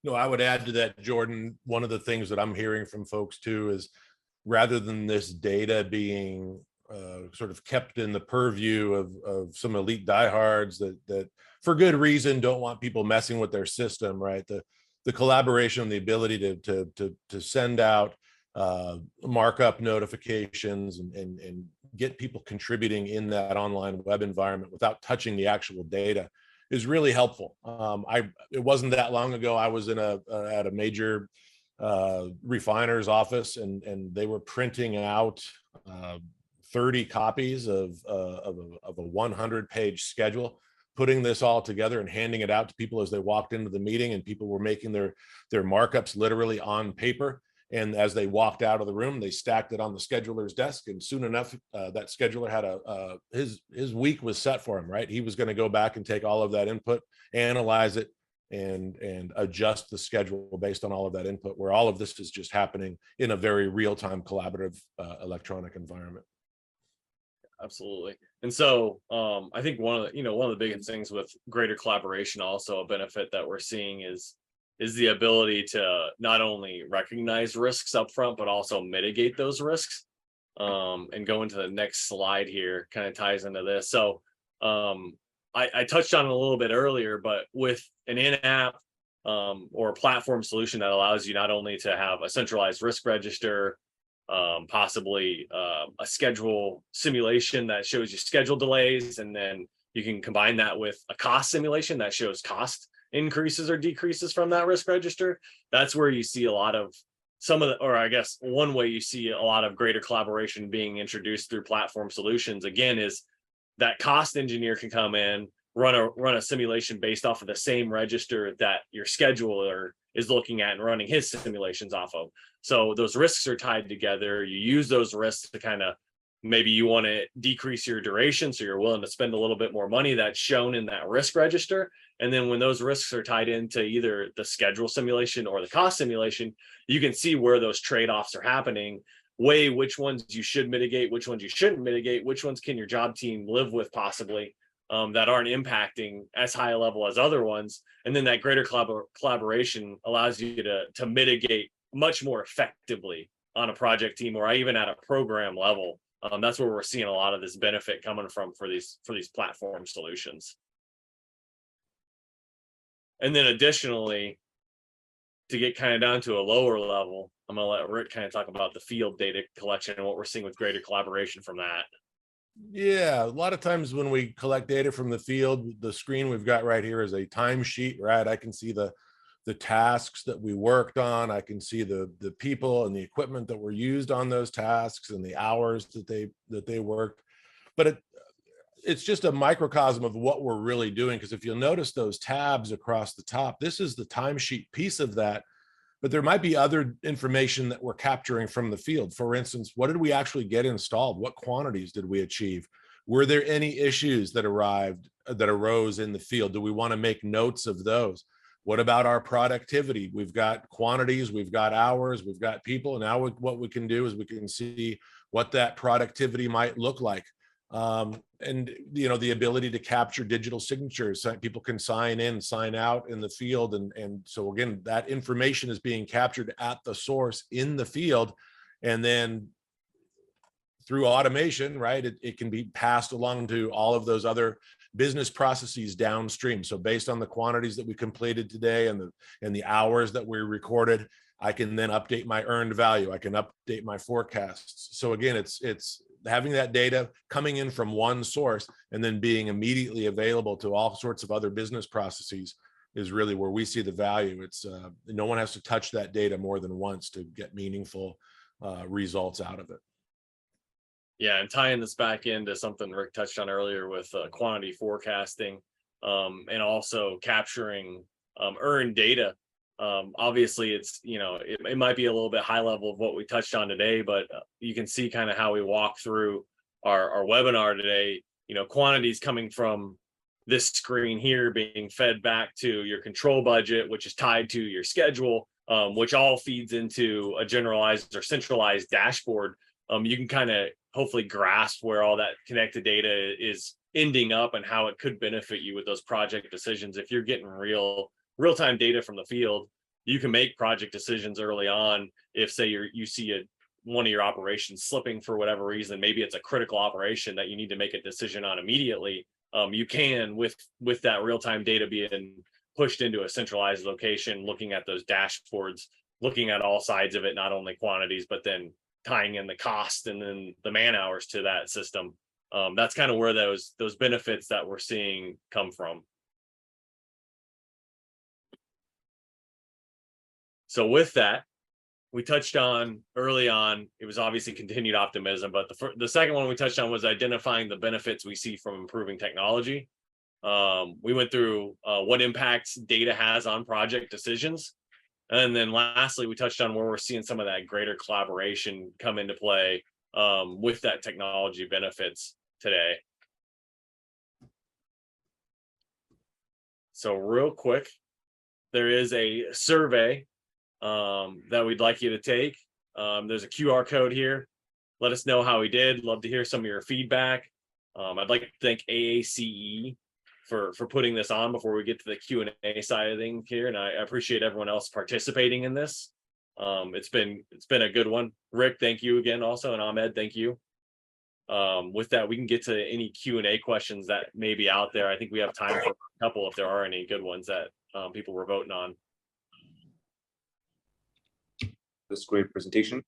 No, I would add to that, Jordan. One of the things that I'm hearing from folks too is, rather than this data being sort of kept in the purview of some elite diehards that for good reason don't want people messing with their system, right? The collaboration, the ability to send out markup notifications and get people contributing in that online web environment without touching the actual data is really helpful. It wasn't that long ago, I was at a major refiner's office, and they were printing out 30 copies of a 100-page schedule, putting this all together and handing it out to people as they walked into the meeting, and people were making their markups literally on paper. And as they walked out of the room, they stacked it on the scheduler's desk, and soon enough, that scheduler had his week was set for him, right? He was going to go back and take all of that input, analyze it, and adjust the schedule based on all of that input, where all of this is just happening in a very real-time collaborative electronic environment. Absolutely. And so I think one of the biggest things with greater collaboration, also a benefit that we're seeing is the ability to not only recognize risks up front, but also mitigate those risks. And go into the next slide here kind of ties into this. So I touched on it a little bit earlier, but with an in-app or a platform solution that allows you not only to have a centralized risk register, possibly a schedule simulation that shows you schedule delays, and then you can combine that with a cost simulation that shows cost increases or decreases from that risk register. That's where you see a lot of one way you see a lot of greater collaboration being introduced through platform solutions, again, is that cost engineer can come in, run a simulation based off of the same register that your scheduler is looking at and running his simulations off of. So those risks are tied together. You use those risks to kind of, maybe you want to decrease your duration, so you're willing to spend a little bit more money. That's shown in that risk register. And then when those risks are tied into either the schedule simulation or the cost simulation, you can see where those trade-offs are happening, weigh which ones you should mitigate, which ones you shouldn't mitigate, which ones can your job team live with possibly, that aren't impacting as high a level as other ones. And then that greater collaboration allows you to mitigate much more effectively on a project team or even at a program level. That's where we're seeing a lot of this benefit coming from for these platform solutions. And then additionally, to get kind of down to a lower level, I'm going to let Rick kind of talk about the field data collection and what we're seeing with greater collaboration from that. Yeah, a lot of times when we collect data from the field, the screen we've got right here is a timesheet, right? I can see the tasks that we worked on. I can see the people and the equipment that were used on those tasks and the hours that they worked. But it's just a microcosm of what we're really doing, because if you'll notice those tabs across the top, this is the timesheet piece of that. But there might be other information that we're capturing from the field. For instance, what did we actually get installed? What quantities did we achieve? Were there any issues that arose in the field? Do we want to make notes of those? What about our productivity? We've got quantities, we've got hours, we've got people. Now what we can do is we can see what that productivity might look like. And the ability to capture digital signatures, so people can sign in, sign out in the field. And so again, that information is being captured at the source in the field. And then through automation, right, it can be passed along to all of those other business processes downstream. So based on the quantities that we completed today and the hours that we recorded, I can then update my earned value. I can update my forecasts. So again, it's having that data coming in from one source and then being immediately available to all sorts of other business processes is really where we see the value. It's no one has to touch that data more than once to get meaningful results out of it. Yeah, and tying this back into something Rick touched on earlier with quantity forecasting, and also capturing earned data. Obviously, it's, you know, it might be a little bit high level of what we touched on today, but you can see kind of how we walk through our webinar today. You know, quantities coming from this screen here being fed back to your control budget, which is tied to your schedule, which all feeds into a generalized or centralized dashboard. You can kind of hopefully grasp where all that connected data is ending up and how it could benefit you with those project decisions. If you're getting real-time data from the field, you can make project decisions early on. If, say, you see one of your operations slipping for whatever reason, maybe it's a critical operation that you need to make a decision on immediately. You can, with that real-time data being pushed into a centralized location, looking at those dashboards, looking at all sides of it, not only quantities, but then tying in the cost and then the man hours to that system. That's kind of where those benefits that we're seeing come from. So with that, we touched on early on, it was obviously continued optimism, but the second one we touched on was identifying the benefits we see from improving technology. We went through what impacts data has on project decisions. And then lastly, we touched on where we're seeing some of that greater collaboration come into play with that technology benefits today. So real quick, there is a survey that we'd like you to take. There's a QR code here. Let us know how we did. Love to hear some of your feedback. I'd like to thank AACE for putting this on before we get to the Q&A side of things here, and I appreciate everyone else participating in this. It's been a good one. Rick, thank you again also, and Ahmed, thank you. With that, we can get to any Q&A questions that may be out there. I think we have time for a couple if there are any good ones that people were voting on. This great presentation.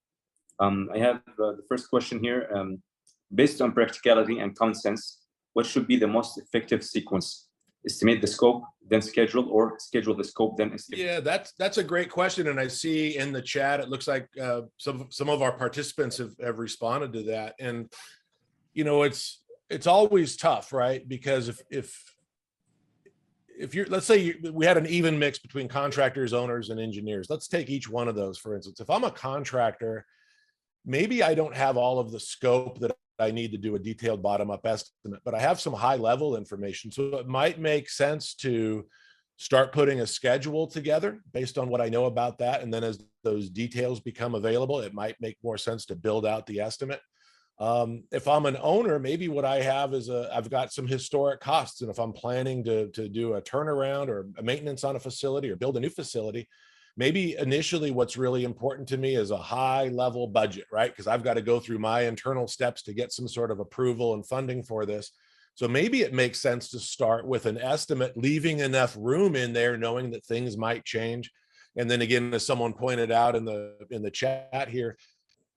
I have the first question here. Based on practicality and common sense, what should be the most effective sequence? Estimate the scope, then schedule, or schedule the scope, then estimate? Yeah, that's a great question. And I see in the chat, it looks like some of our participants have responded to that. And, you know, it's always tough, right? Because if you're, let's say we had an even mix between contractors, owners, and engineers. Let's take each one of those, for instance. If I'm a contractor, maybe I don't have all of the scope that I need to do a detailed bottom-up estimate, but I have some high-level information. So it might make sense to start putting a schedule together based on what I know about that. And then as those details become available, it might make more sense to build out the estimate. If I'm an owner, maybe what I have is I've got some historic costs. And if I'm planning to do a turnaround or a maintenance on a facility or build a new facility, maybe initially what's really important to me is a high level budget, right? Because I've got to go through my internal steps to get some sort of approval and funding for this. So maybe it makes sense to start with an estimate, leaving enough room in there, knowing that things might change. And then again, as someone pointed out in the chat here,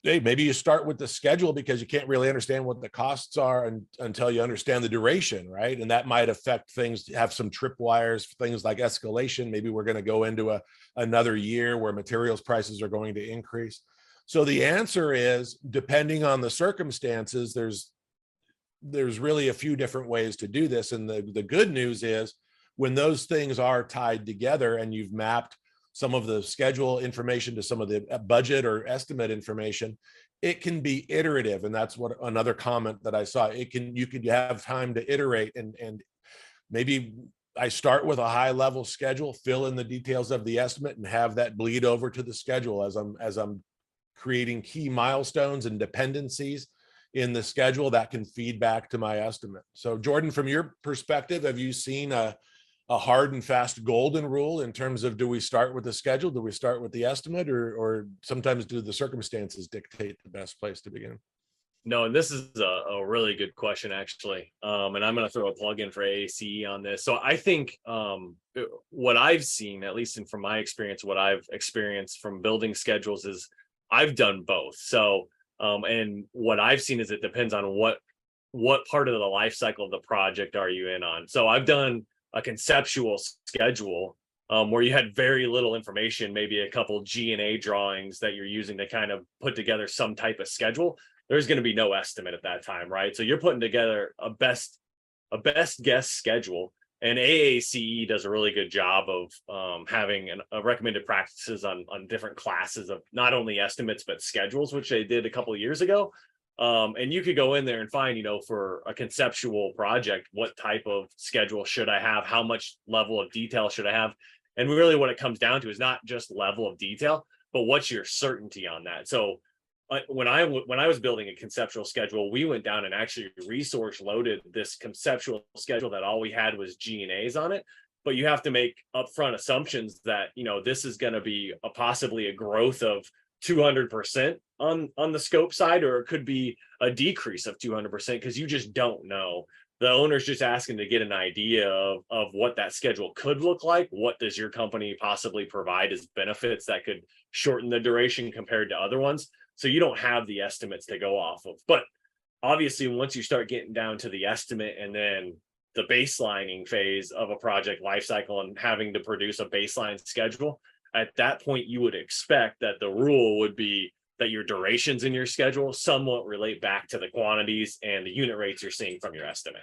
hey, maybe you start with the schedule because you can't really understand what the costs are until you understand the duration, right? And that might affect things, have some tripwires, things like escalation. Maybe we're going to go into another year where materials prices are going to increase. So the answer is, depending on the circumstances, there's really a few different ways to do this. And the good news is when those things are tied together and you've mapped some of the schedule information to some of the budget or estimate information, it can be iterative. And that's what another comment that I saw, you could have time to iterate and maybe I start with a high level schedule, fill in the details of the estimate and have that bleed over to the schedule as I'm creating key milestones and dependencies in the schedule that can feed back to my estimate. So Jordan, from your perspective, have you seen a hard and fast golden rule in terms of, do we start with the schedule? Do we start with the estimate, or sometimes do the circumstances dictate the best place to begin? No, and this is a really good question, actually. And I'm going to throw a plug in for AACE on this. So I think what I've seen, at least from my experience, what I've experienced from building schedules is I've done both. So And what I've seen is it depends on what part of the life cycle of the project are you in on. So I've done a conceptual schedule where you had very little information, maybe a couple G&A drawings that you're using to kind of put together some type of schedule. There's going to be no estimate at that time, right? So you're putting together a best guess schedule. And AACE does a really good job of having a recommended practices on different classes of not only estimates, but schedules, which they did a couple of years ago. And you could go in there and find, you know, for a conceptual project, what type of schedule should I have? How much level of detail should I have? And really what it comes down to is not just level of detail, but what's your certainty on that? So when I was building a conceptual schedule, we went down and actually resource loaded this conceptual schedule that all we had was G&As on it. But you have to make upfront assumptions that, you know, this is going to be possibly a growth of 200% on the scope side, or it could be a decrease of 200% because you just don't know. The owner's just asking to get an idea of what that schedule could look like. What does your company possibly provide as benefits that could shorten the duration compared to other ones? So you don't have the estimates to go off of. But obviously, once you start getting down to the estimate and then the baselining phase of a project lifecycle and having to produce a baseline schedule, at that point, you would expect that the rule would be that your durations in your schedule somewhat relate back to the quantities and the unit rates you're seeing from your estimate.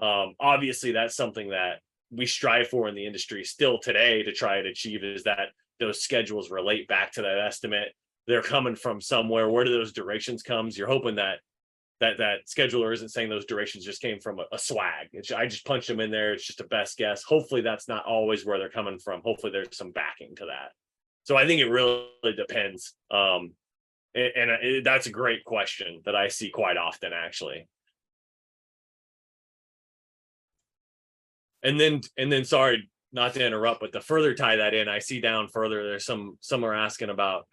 Obviously, that's something that we strive for in the industry still today to try to achieve, is that those schedules relate back to that estimate. They're coming from somewhere. Where do those durations come? You're hoping that scheduler isn't saying those durations just came from a swag. I just punched them in there. It's just a best guess. Hopefully that's not always where they're coming from. Hopefully there's some backing to that. So I think it really depends. That's a great question that I see quite often, actually. And then sorry, not to interrupt, but to further tie that in, I see down further, there's some are asking about,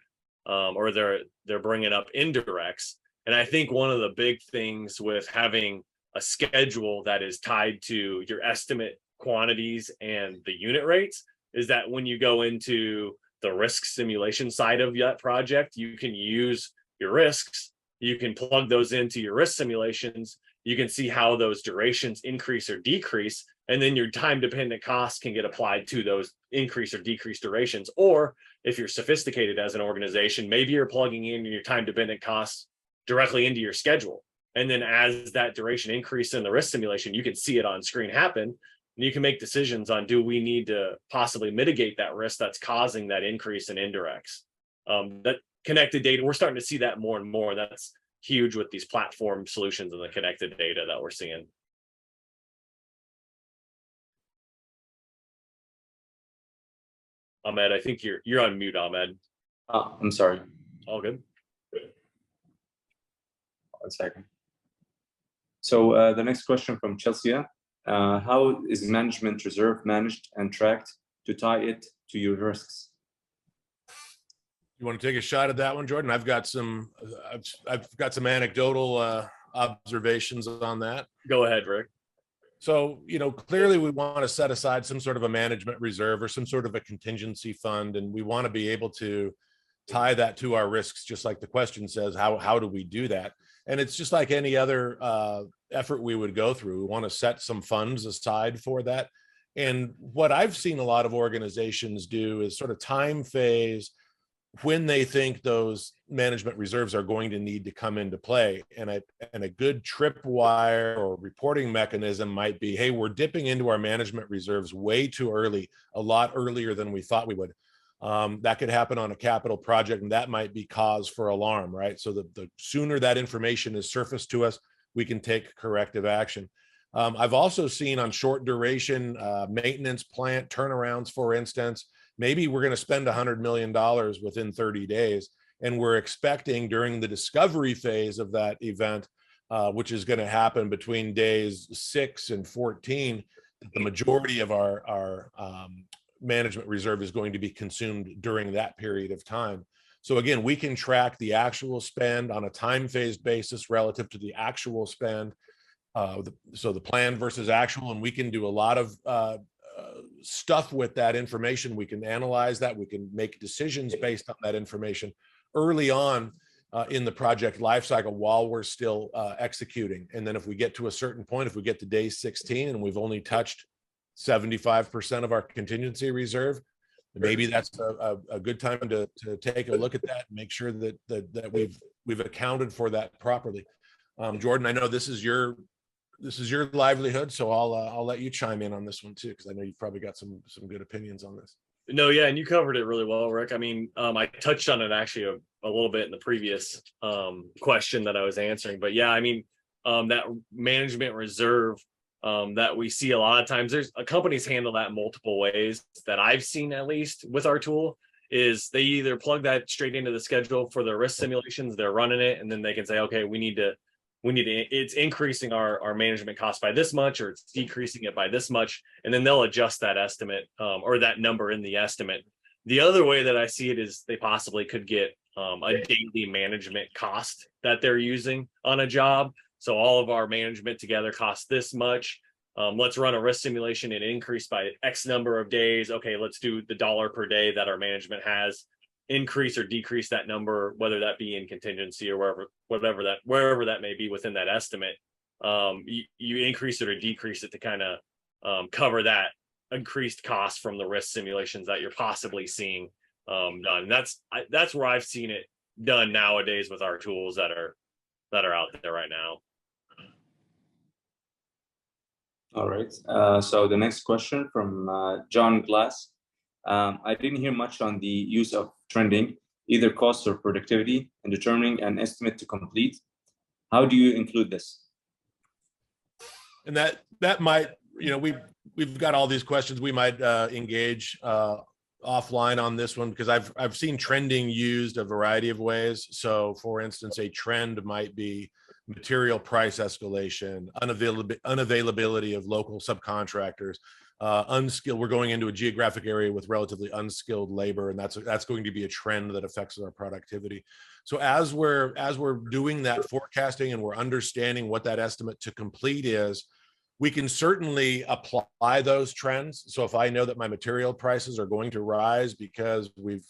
or they're bringing up indirects. And I think one of the big things with having a schedule that is tied to your estimate quantities and the unit rates is that when you go into the risk simulation side of that project, you can use your risks, you can plug those into your risk simulations, you can see how those durations increase or decrease, and then your time dependent costs can get applied to those increase or decrease durations. Or if you're sophisticated as an organization, maybe you're plugging in your time dependent costs directly into your schedule. And then as that duration increase in the risk simulation, you can see it on screen happen. And you can make decisions on, do we need to possibly mitigate that risk that's causing that increase in indirects? That connected data, we're starting to see that more and more. That's huge with these platform solutions and the connected data that we're seeing. Ahmed, I think you're on mute, Ahmed. I'm sorry. All good. 1 second. So the next question from Chelsea. How is management reserve managed and tracked to tie it to your risks? You want to take a shot at that one, Jordan? I've got some anecdotal observations on that. Go ahead, Rick. So, clearly we want to set aside some sort of a management reserve or some sort of a contingency fund, and we want to be able to tie that to our risks, just like the question says. How do we do that? And it's just like any other effort we would go through. We want to set some funds aside for that. And what I've seen a lot of organizations do is sort of time phase when they think those management reserves are going to need to come into play. And a good tripwire or reporting mechanism might be, hey, we're dipping into our management reserves way too early, a lot earlier than we thought we would. That could happen on a capital project, and that might be cause for alarm, right? So the sooner that information is surfaced to us, we can take corrective action. I've also seen on short duration maintenance plant turnarounds, for instance, maybe we're going to spend $100 million within 30 days, and we're expecting during the discovery phase of that event, which is going to happen between days 6 and 14, the majority of our management reserve is going to be consumed during that period of time. So again, we can track the actual spend on a time phase basis relative to the actual spend. So the plan versus actual, and we can do a lot of stuff with that information. We can analyze that. We can make decisions based on that information early on. in the project lifecycle while we're still executing. And then if we get to a certain point, if we get to day 16 and we've only touched 75% of our contingency reserve, maybe that's a good time to take a look at that and make sure that we've accounted for that properly. Jordan, I know this is your livelihood, so I'll let you chime in on this one too, because I know you've probably got some good opinions on this. No, yeah, and you covered it really well, Rick. I mean, I touched on it actually a little bit in the previous question that I was answering, but yeah, I mean, that management reserve that we see a lot of times, there's companies handle that multiple ways that I've seen, at least with our tool, is they either plug that straight into the schedule for their risk simulations, they're running it, and then they can say, okay, we need to, it's increasing our management cost by this much, or it's decreasing it by this much, and then they'll adjust that estimate or that number in the estimate. The other way that I see it is they possibly could get a daily management cost that they're using on a job. So all of our management together costs this much. Let's run a risk simulation and increase by X number of days. Okay, let's do the dollar per day that our management has, increase or decrease that number, whether that be in contingency or wherever that may be within that estimate. You increase it or decrease it to kind of cover that increased cost from the risk simulations that you're possibly seeing done. That's where I've seen it done nowadays with our tools that are out there right now. All right. So the next question from John Glass. I didn't hear much on the use of trending, either cost or productivity, in determining an estimate to complete. How do you include this? And that might, we've got all these questions. We might engage offline on this one, because I've seen trending used a variety of ways. So for instance, a trend might be material price escalation, unavailability of local subcontractors, unskilled. We're going into a geographic area with relatively unskilled labor, and that's going to be a trend that affects our productivity. So as we're doing that forecasting and we're understanding what that estimate to complete is, we can certainly apply those trends. So if I know that my material prices are going to rise because we've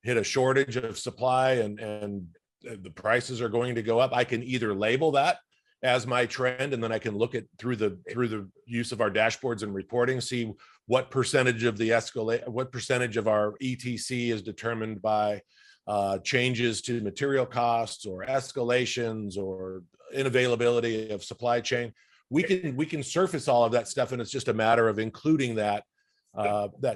hit a shortage of supply and the prices are going to go up, I can either label that as my trend, and then I can look at through the use of our dashboards and reporting, see what percentage of our ETC is determined by changes to material costs or escalations or unavailability of supply chain. We can surface all of that stuff, and it's just a matter of including that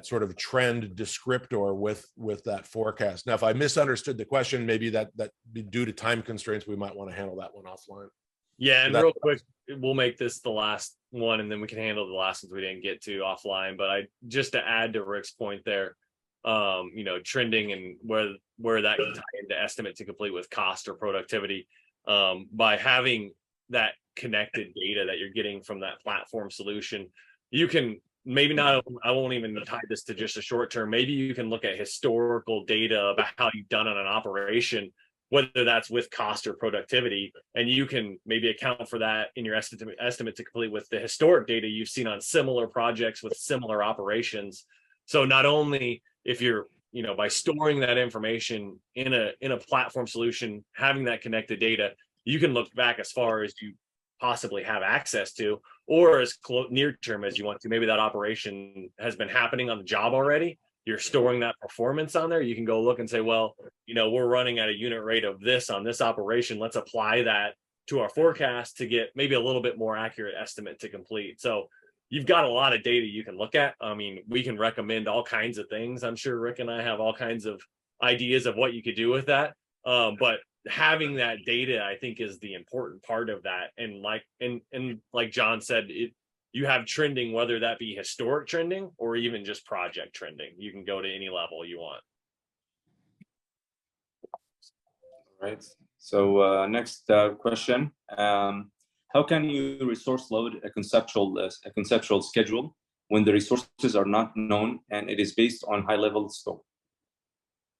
sort of trend descriptor with that forecast. Now, if I misunderstood the question, maybe that due to time constraints, we might want to handle that one offline. Yeah, and real quick, we'll make this the last one, and then we can handle the last ones we didn't get to offline. But just to add to Rick's point there, trending and where that can tie into estimate to complete with cost or productivity, by having that connected data that you're getting from that platform solution, you can maybe not, I won't even tie this to just a short term. Maybe you can look at historical data about how you've done on an operation, whether that's with cost or productivity, and you can maybe account for that in your estimate to complete with the historic data you've seen on similar projects with similar operations. So not only if you're, by storing that information in a platform solution, having that connected data, you can look back as far as you possibly have access to, or as near term as you want to. Maybe that operation has been happening on the job already. You're storing that performance on there. You can go look and say, well, we're running at a unit rate of this on this operation. Let's apply that to our forecast to get maybe a little bit more accurate estimate to complete. So you've got a lot of data you can look at. I mean, we can recommend all kinds of things. I'm sure Rick and I have all kinds of ideas of what you could do with that. But having that data, I think, is the important part of that. And like John said, you have trending, whether that be historic trending or even just project trending. You can go to any level you want. All right. So next question. How can you resource load a conceptual schedule when the resources are not known and it is based on high-level scope?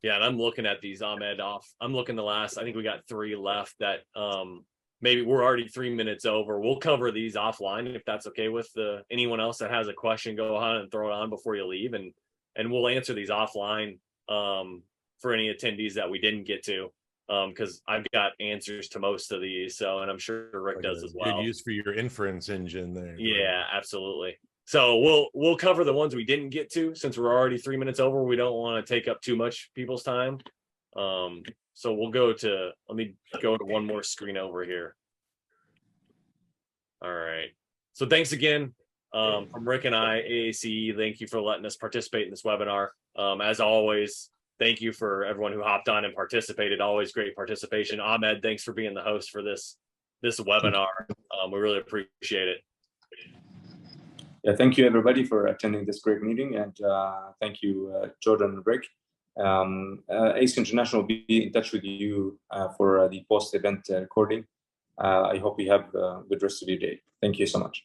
Yeah, and I'm looking at these, Ahmed, I'm looking I think we got 3 left that maybe we're already 3 minutes over. We'll cover these offline if that's okay with anyone else that has a question. Go ahead and throw it on before you leave, and we'll answer these offline for any attendees that we didn't get to. because I've got answers to most of these. So, and I'm sure Rick does as well. Good use for your inference engine there. Yeah, absolutely. So we'll cover the ones we didn't get to, since we're already 3 minutes over. We don't want to take up too much people's time. So we'll let me go to one more screen over here. All right. So thanks again from Rick and I, AACE. Thank you for letting us participate in this webinar. As always, thank you for everyone who hopped on and participated. Always great participation. Ahmed, thanks for being the host for this webinar. We really appreciate it. Yeah, thank you everybody for attending this great meeting, and thank you, Jordan and Rick. ACE International will be in touch with you for the post-event recording. I hope you have a good rest of your day. Thank you so much.